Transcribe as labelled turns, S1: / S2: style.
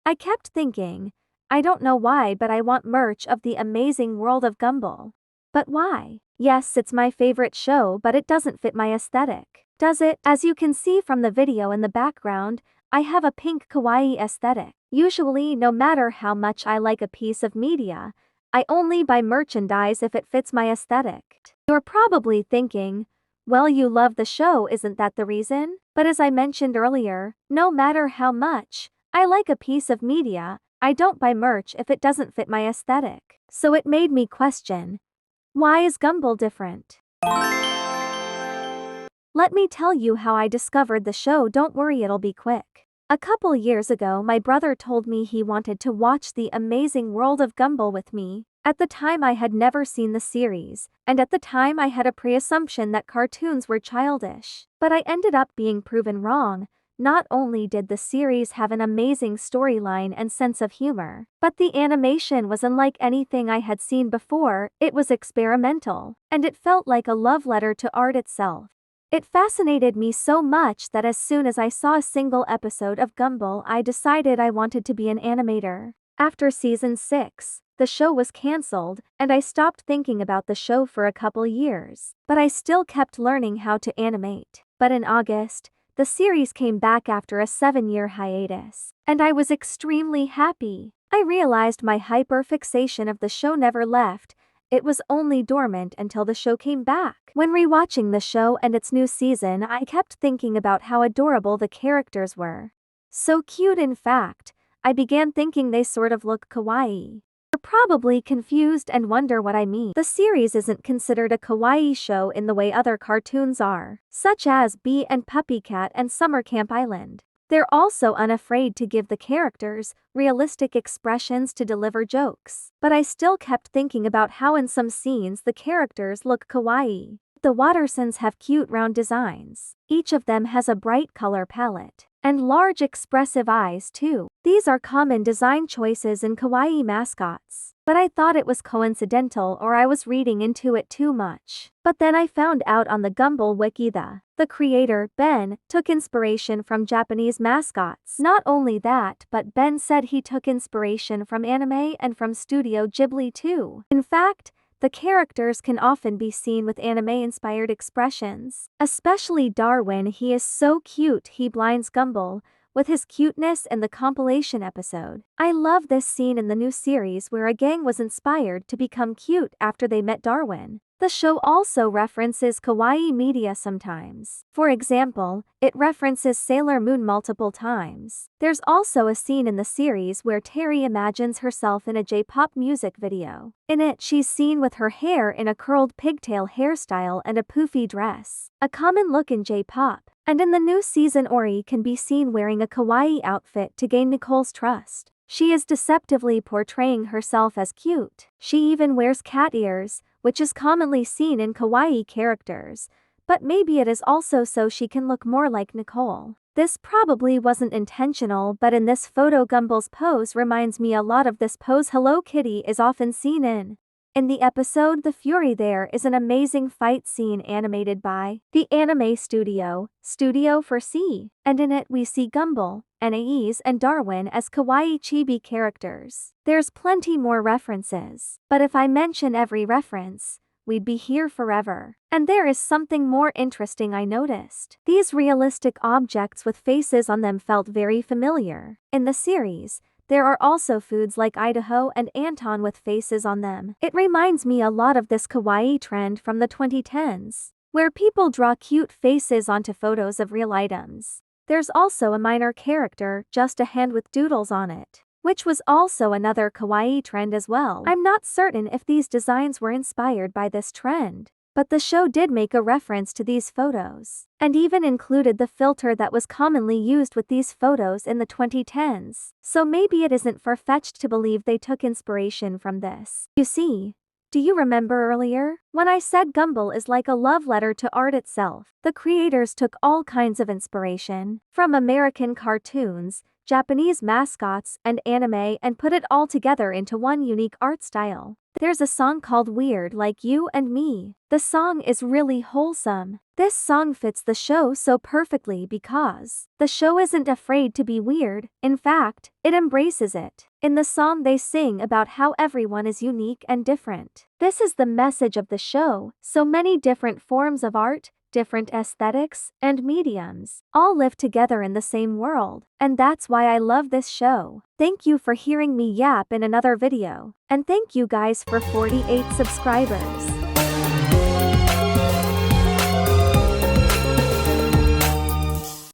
S1: I kept thinking, I don't know why, but I want merch of the amazing world of Gumball. But why? Yes, it's my favorite show, but it doesn't fit my aesthetic. Does it? As you can see from the video in the background, I have a pink kawaii aesthetic. Usually, no matter how much I like a piece of media, I only buy merchandise if it fits my aesthetic. You're probably thinking, well, you love the show, isn't that the reason? But as I mentioned earlier, no matter how much I like a piece of media, I don't buy merch if it doesn't fit my aesthetic. So it made me question, why is Gumball different? Let me tell you how I discovered the show. Don't worry, it'll be quick. A couple years ago, my brother told me he wanted to watch the amazing world of Gumball with me. At the time, I had never seen the series, and at the time I had a pre-assumption that cartoons were childish. But I ended up being proven wrong. Not only did the series have an amazing storyline and sense of humor, but the animation was unlike anything I had seen before. It was experimental, and it felt like a love letter to art itself. It fascinated me so much that as soon as I saw a single episode of Gumball, I decided I wanted to be an animator. After season 6, the show was cancelled, and I stopped thinking about the show for a couple years. But I still kept learning how to animate. But in August, the series came back after a 7-year hiatus, and I was extremely happy. I realized my hyper-fixation of the show never left. It was only dormant until the show came back. When rewatching the show and its new season, I kept thinking about how adorable the characters were. So cute, in fact, I began thinking they sort of look kawaii. You're probably confused and wonder what I mean. The series isn't considered a kawaii show in the way other cartoons are, such as Bee and Puppycat and Summer Camp Island. They're also unafraid to give the characters realistic expressions to deliver jokes. But I still kept thinking about how in some scenes the characters look kawaii. The Wattersons have cute round designs. Each of them has a bright color palette, and large expressive eyes too. These are common design choices in kawaii mascots. But I thought it was coincidental, or I was reading into it too much. But then I found out on the Gumball wiki the creator, Ben, took inspiration from Japanese mascots. Not only that, but Ben said he took inspiration from anime and from Studio Ghibli too. In fact, the characters can often be seen with anime-inspired expressions. Especially Darwin, he is so cute he blinds Gumball with his cuteness in the compilation episode. I love this scene in the new series where a gang was inspired to become cute after they met Darwin. The show also references kawaii media sometimes. For example, it references Sailor Moon multiple times. There's also a scene in the series where Terry imagines herself in a J-pop music video. In it, she's seen with her hair in a curled pigtail hairstyle and a poofy dress, a common look in J-pop. And in the new season, Ori can be seen wearing a kawaii outfit to gain Nicole's trust. She is deceptively portraying herself as cute. She even wears cat ears, which is commonly seen in kawaii characters, but maybe it is also so she can look more like Nicole. This probably wasn't intentional, but in this photo, Gumball's pose reminds me a lot of this pose Hello Kitty is often seen in. In the episode The Fury, there is an amazing fight scene animated by the anime studio, Studio for C, and in it we see Gumball, Anais and Darwin as kawaii chibi characters. There's plenty more references, but if I mention every reference, we'd be here forever. And there is something more interesting I noticed. These realistic objects with faces on them felt very familiar. In the series, there are also foods like Idaho and Anton with faces on them. It reminds me a lot of this kawaii trend from the 2010s, where people draw cute faces onto photos of real items. There's also a minor character, just a hand with doodles on it, which was also another kawaii trend as well. I'm not certain if these designs were inspired by this trend, but the show did make a reference to these photos, and even included the filter that was commonly used with these photos in the 2010s. So maybe it isn't far-fetched to believe they took inspiration from this. You see, do you remember earlier, when I said Gumball is like a love letter to art itself? The creators took all kinds of inspiration, from American cartoons, Japanese mascots, and anime and put it all together into one unique art style. There's a song called Weird Like You and Me. The song is really wholesome. This song fits the show so perfectly because the show isn't afraid to be weird, in fact, it embraces it. In the song they sing about how everyone is unique and different. This is the message of the show, so many different forms of art, different aesthetics, and mediums, all live together in the same world, and that's why I love this show. Thank you for hearing me yap in another video, and thank you guys for 48 subscribers.